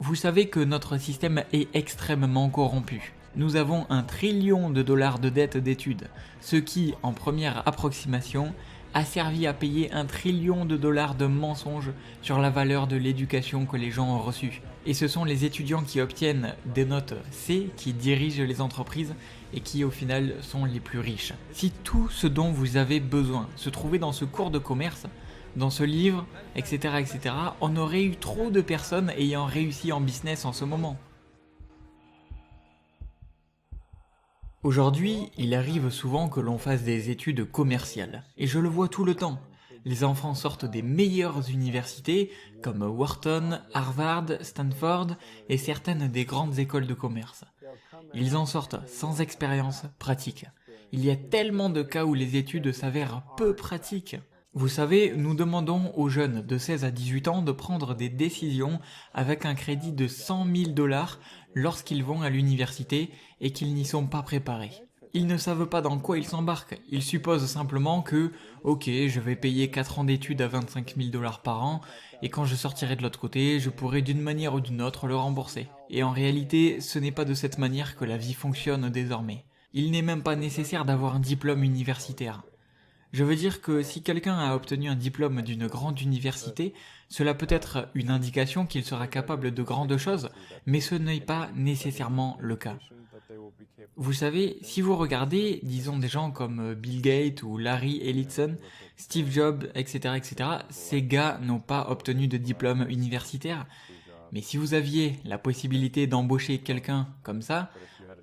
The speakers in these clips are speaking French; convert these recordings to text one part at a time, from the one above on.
Vous savez que notre système est extrêmement corrompu. Nous avons 1 trillion de dollars de dettes d'études, ce qui, en première approximation, a servi à payer 1 trillion de dollars de mensonges sur la valeur de l'éducation que les gens ont reçue. Et ce sont les étudiants qui obtiennent des notes C qui dirigent les entreprises et qui au final sont les plus riches. Si tout ce dont vous avez besoin se trouvait dans ce cours de commerce, dans ce livre, etc., on aurait eu trop de personnes ayant réussi en business en ce moment. Aujourd'hui, il arrive souvent que l'on fasse des études commerciales, et je le vois tout le temps. Les enfants sortent des meilleures universités, comme Wharton, Harvard, Stanford et certaines des grandes écoles de commerce. Ils en sortent sans expérience pratique. Il y a tellement de cas où les études s'avèrent peu pratiques. Vous savez, nous demandons aux jeunes de 16 à 18 ans de prendre des décisions avec un crédit de 100 000 dollars lorsqu'ils vont à l'université et qu'ils n'y sont pas préparés. Ils ne savent pas dans quoi ils s'embarquent, ils supposent simplement que, ok, je vais payer 4 ans d'études à 25 000 dollars par an, et quand je sortirai de l'autre côté, je pourrai d'une manière ou d'une autre le rembourser. Et en réalité, ce n'est pas de cette manière que la vie fonctionne désormais. Il n'est même pas nécessaire d'avoir un diplôme universitaire. Je veux dire que si quelqu'un a obtenu un diplôme d'une grande université, cela peut être une indication qu'il sera capable de grandes choses, mais ce n'est pas nécessairement le cas. Vous savez, si vous regardez, disons des gens comme Bill Gates ou Larry Ellison, Steve Jobs, etc., ces gars n'ont pas obtenu de diplôme universitaire. Mais si vous aviez la possibilité d'embaucher quelqu'un comme ça,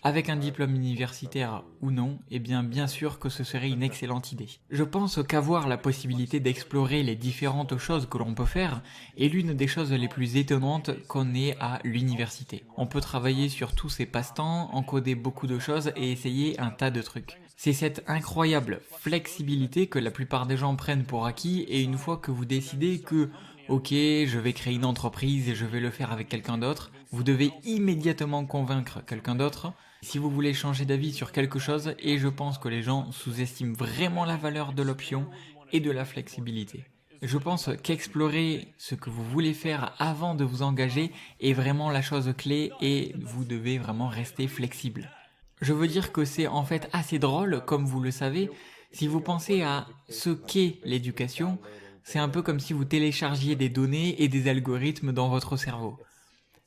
avec un diplôme universitaire ou non, eh bien sûr que ce serait une excellente idée. Je pense qu'avoir la possibilité d'explorer les différentes choses que l'on peut faire est l'une des choses les plus étonnantes qu'on ait à l'université. On peut travailler sur tous ces passe-temps, encoder beaucoup de choses et essayer un tas de trucs. C'est cette incroyable flexibilité que la plupart des gens prennent pour acquis et une fois que vous décidez que ok, je vais créer une entreprise et je vais le faire avec quelqu'un d'autre, vous devez immédiatement convaincre quelqu'un d'autre si vous voulez changer d'avis sur quelque chose et je pense que les gens sous-estiment vraiment la valeur de l'option et de la flexibilité. Je pense qu'explorer ce que vous voulez faire avant de vous engager est vraiment la chose clé et vous devez vraiment rester flexible. Je veux dire que c'est en fait assez drôle, comme vous le savez, si vous pensez à ce qu'est l'éducation, c'est un peu comme si vous téléchargiez des données et des algorithmes dans votre cerveau.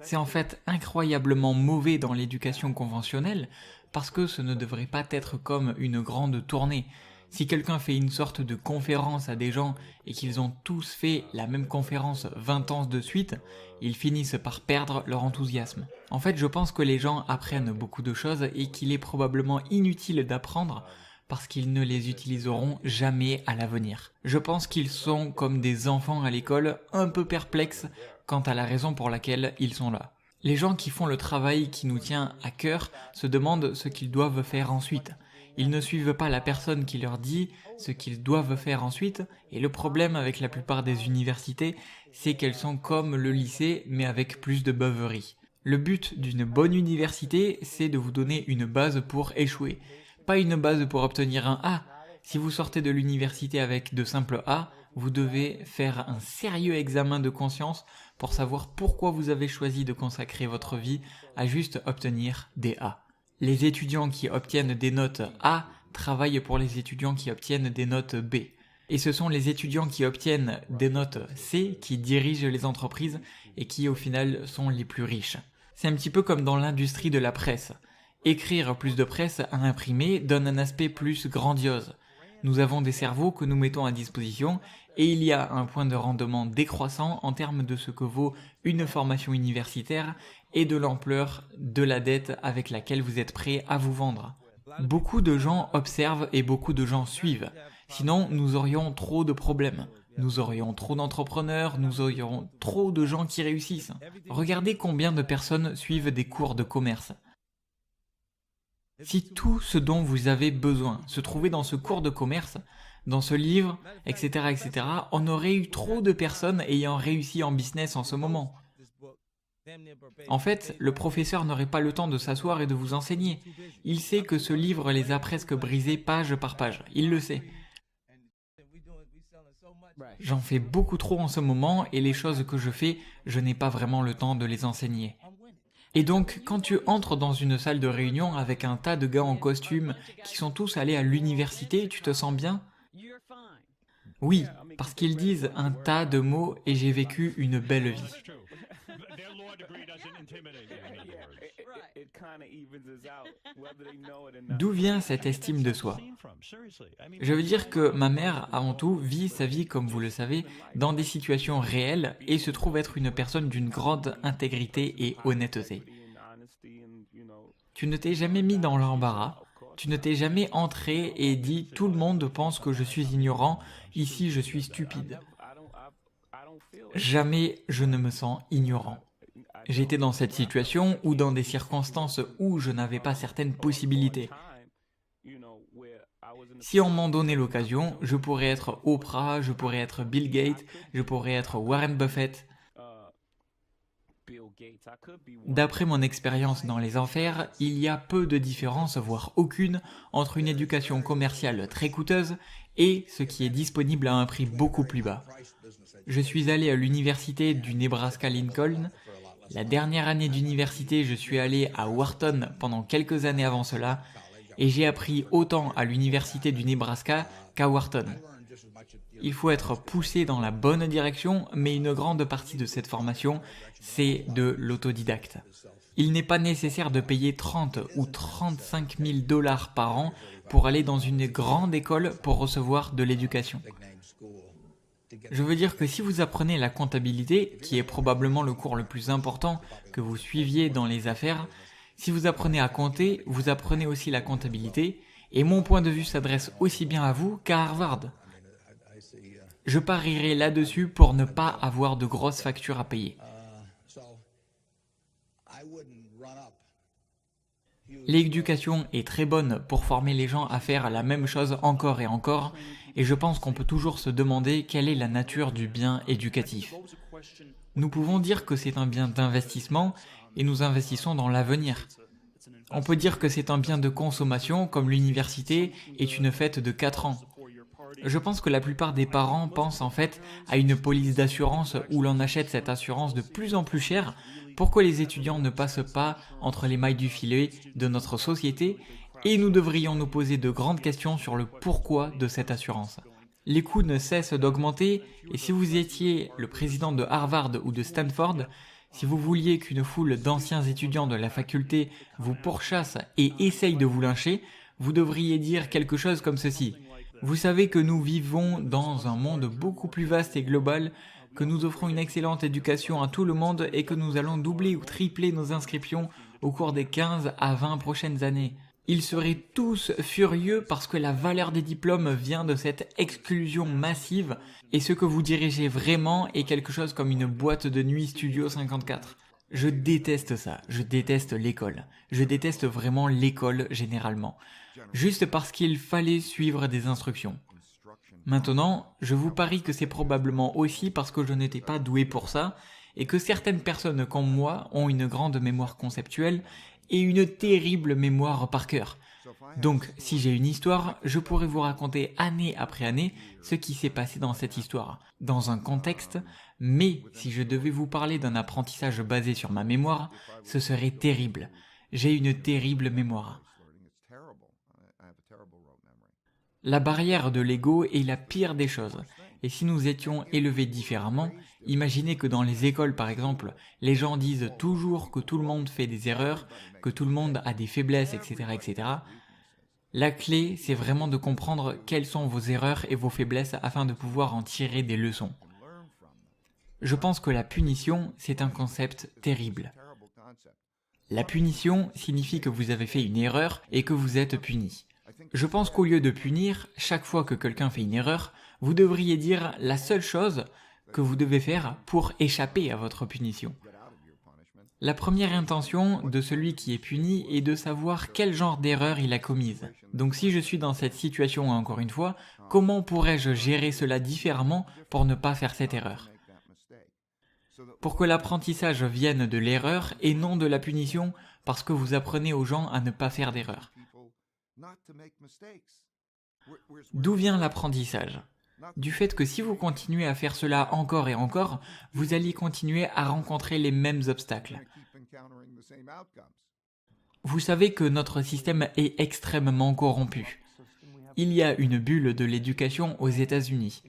C'est en fait incroyablement mauvais dans l'éducation conventionnelle parce que ce ne devrait pas être comme une grande tournée. Si quelqu'un fait une sorte de conférence à des gens et qu'ils ont tous fait la même conférence 20 ans de suite, ils finissent par perdre leur enthousiasme. En fait, je pense que les gens apprennent beaucoup de choses et qu'il est probablement inutile d'apprendre parce qu'ils ne les utiliseront jamais à l'avenir. Je pense qu'ils sont comme des enfants à l'école, un peu perplexes quant à la raison pour laquelle ils sont là. Les gens qui font le travail qui nous tient à cœur se demandent ce qu'ils doivent faire ensuite. Ils ne suivent pas la personne qui leur dit ce qu'ils doivent faire ensuite, et le problème avec la plupart des universités, c'est qu'elles sont comme le lycée, mais avec plus de beuverie. Le but d'une bonne université, c'est de vous donner une base pour échouer. Pas une base pour obtenir un A. Si vous sortez de l'université avec de simples A, vous devez faire un sérieux examen de conscience pour savoir pourquoi vous avez choisi de consacrer votre vie à juste obtenir des A. Les étudiants qui obtiennent des notes A travaillent pour les étudiants qui obtiennent des notes B. Et ce sont les étudiants qui obtiennent des notes C qui dirigent les entreprises et qui au final sont les plus riches. C'est un petit peu comme dans l'industrie de la presse. Écrire plus de presse à imprimer donne un aspect plus grandiose. Nous avons des cerveaux que nous mettons à disposition et il y a un point de rendement décroissant en termes de ce que vaut une formation universitaire et de l'ampleur de la dette avec laquelle vous êtes prêt à vous vendre. Beaucoup de gens observent et beaucoup de gens suivent. Sinon, nous aurions trop de problèmes. Nous aurions trop d'entrepreneurs, nous aurions trop de gens qui réussissent. Regardez combien de personnes suivent des cours de commerce. Si tout ce dont vous avez besoin se trouvait dans ce cours de commerce, dans ce livre, etc., on aurait eu trop de personnes ayant réussi en business en ce moment. En fait, le professeur n'aurait pas le temps de s'asseoir et de vous enseigner. Il sait que ce livre les a presque brisés page par page. Il le sait. J'en fais beaucoup trop en ce moment et les choses que je fais, je n'ai pas vraiment le temps de les enseigner. Et donc, quand tu entres dans une salle de réunion avec un tas de gars en costume qui sont tous allés à l'université, tu te sens bien? Oui, parce qu'ils disent un tas de mots et j'ai vécu une belle vie. D'où vient cette estime de soi? Je veux dire que ma mère, avant tout, vit sa vie, comme vous le savez, dans des situations réelles et se trouve être une personne d'une grande intégrité et honnêteté. Tu ne t'es jamais mis dans l'embarras, tu ne t'es jamais entré et dit tout le monde pense que je suis ignorant, ici je suis stupide. Jamais je ne me sens ignorant. J'étais dans cette situation ou dans des circonstances où je n'avais pas certaines possibilités. Si on m'en donnait l'occasion, je pourrais être Oprah, je pourrais être Bill Gates, je pourrais être Warren Buffett. D'après mon expérience dans les enfers, il y a peu de différence, voire aucune, entre une éducation commerciale très coûteuse et ce qui est disponible à un prix beaucoup plus bas. Je suis allé à l'université du Nebraska Lincoln. La dernière année d'université, je suis allé à Wharton pendant quelques années avant cela, et j'ai appris autant à l'université du Nebraska qu'à Wharton. Il faut être poussé dans la bonne direction, mais une grande partie de cette formation, c'est de l'autodidacte. Il n'est pas nécessaire de payer 30 ou 35 000 $ par an pour aller dans une grande école pour recevoir de l'éducation. Je veux dire que si vous apprenez la comptabilité, qui est probablement le cours le plus important que vous suiviez dans les affaires, si vous apprenez à compter, vous apprenez aussi la comptabilité, et mon point de vue s'adresse aussi bien à vous qu'à Harvard. Je parierai là-dessus pour ne pas avoir de grosses factures à payer. L'éducation est très bonne pour former les gens à faire la même chose encore et encore, et je pense qu'on peut toujours se demander quelle est la nature du bien éducatif. Nous pouvons dire que c'est un bien d'investissement, et nous investissons dans l'avenir. On peut dire que c'est un bien de consommation, comme l'université est une fête de 4 ans. Je pense que la plupart des parents pensent en fait à une police d'assurance où l'on achète cette assurance de plus en plus chère pour que les étudiants ne passent pas entre les mailles du filet de notre société, et nous devrions nous poser de grandes questions sur le pourquoi de cette assurance. Les coûts ne cessent d'augmenter, et si vous étiez le président de Harvard ou de Stanford, si vous vouliez qu'une foule d'anciens étudiants de la faculté vous pourchasse et essaye de vous lyncher, vous devriez dire quelque chose comme ceci. Vous savez que nous vivons dans un monde beaucoup plus vaste et global, que nous offrons une excellente éducation à tout le monde et que nous allons doubler ou tripler nos inscriptions au cours des 15 à 20 prochaines années. Ils seraient tous furieux parce que la valeur des diplômes vient de cette exclusion massive et ce que vous dirigez vraiment est quelque chose comme une boîte de nuit Studio 54. Je déteste ça, je déteste l'école. Je déteste vraiment l'école généralement. Juste parce qu'il fallait suivre des instructions. Maintenant, je vous parie que c'est probablement aussi parce que je n'étais pas doué pour ça et que certaines personnes comme moi ont une grande mémoire conceptuelle et une terrible mémoire par cœur. Donc, si j'ai une histoire, je pourrais vous raconter année après année ce qui s'est passé dans cette histoire, dans un contexte, mais si je devais vous parler d'un apprentissage basé sur ma mémoire, ce serait terrible. J'ai une terrible mémoire. La barrière de l'ego est la pire des choses. Et si nous étions élevés différemment, imaginez que dans les écoles par exemple, les gens disent toujours que tout le monde fait des erreurs, que tout le monde a des faiblesses, etc. etc. La clé, c'est vraiment de comprendre quelles sont vos erreurs et vos faiblesses afin de pouvoir en tirer des leçons. Je pense que la punition, c'est un concept terrible. La punition signifie que vous avez fait une erreur et que vous êtes puni. Je pense qu'au lieu de punir, chaque fois que quelqu'un fait une erreur, vous devriez dire la seule chose que vous devez faire pour échapper à votre punition. La première intention de celui qui est puni est de savoir quel genre d'erreur il a commise. Donc si je suis dans cette situation encore une fois, comment pourrais-je gérer cela différemment pour ne pas faire cette erreur? Pour que l'apprentissage vienne de l'erreur et non de la punition, parce que vous apprenez aux gens à ne pas faire d'erreur. D'où vient l'apprentissage? Du fait que si vous continuez à faire cela encore et encore, vous allez continuer à rencontrer les mêmes obstacles. Vous savez que notre système est extrêmement corrompu. Il y a une bulle de l'éducation aux États-Unis.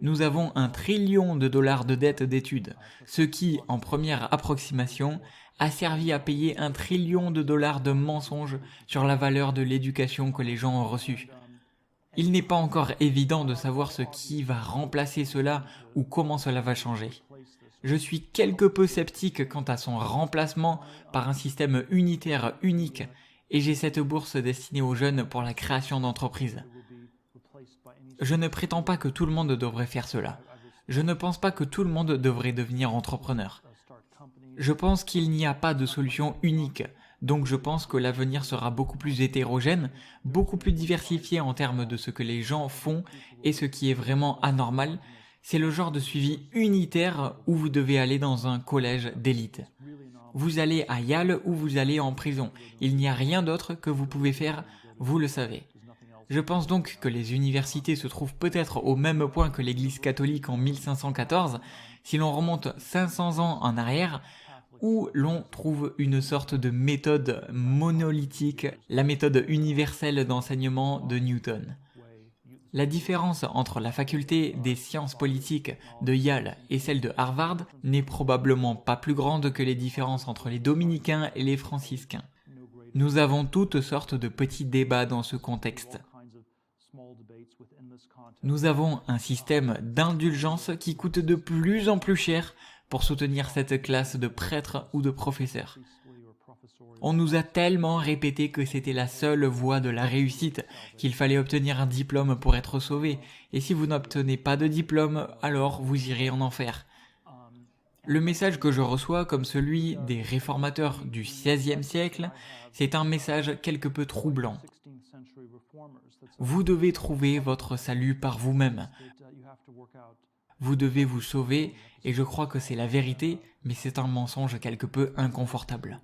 Nous avons $1 trillion de dettes d'études, ce qui, en première approximation, a servi à payer $1 trillion de mensonges sur la valeur de l'éducation que les gens ont reçue. Il n'est pas encore évident de savoir ce qui va remplacer cela ou comment cela va changer. Je suis quelque peu sceptique quant à son remplacement par un système unitaire unique et j'ai cette bourse destinée aux jeunes pour la création d'entreprises. Je ne prétends pas que tout le monde devrait faire cela. Je ne pense pas que tout le monde devrait devenir entrepreneur. Je pense qu'il n'y a pas de solution unique, donc je pense que l'avenir sera beaucoup plus hétérogène, beaucoup plus diversifié en termes de ce que les gens font et ce qui est vraiment anormal. C'est le genre de suivi unitaire où vous devez aller dans un collège d'élite. Vous allez à Yale ou vous allez en prison. Il n'y a rien d'autre que vous pouvez faire, vous le savez. Je pense donc que les universités se trouvent peut-être au même point que l'Église catholique en 1514, si l'on remonte 500 ans en arrière, où l'on trouve une sorte de méthode monolithique, la méthode universelle d'enseignement de Newton. La différence entre la faculté des sciences politiques de Yale et celle de Harvard n'est probablement pas plus grande que les différences entre les dominicains et les franciscains. Nous avons toutes sortes de petits débats dans ce contexte. Nous avons un système d'indulgence qui coûte de plus en plus cher pour soutenir cette classe de prêtres ou de professeurs. On nous a tellement répété que c'était la seule voie de la réussite, qu'il fallait obtenir un diplôme pour être sauvé, et si vous n'obtenez pas de diplôme, alors vous irez en enfer. Le message que je reçois, comme celui des réformateurs du XVIe siècle, c'est un message quelque peu troublant. Vous devez trouver votre salut par vous-même. Vous devez vous sauver, et je crois que c'est la vérité, mais c'est un mensonge quelque peu inconfortable.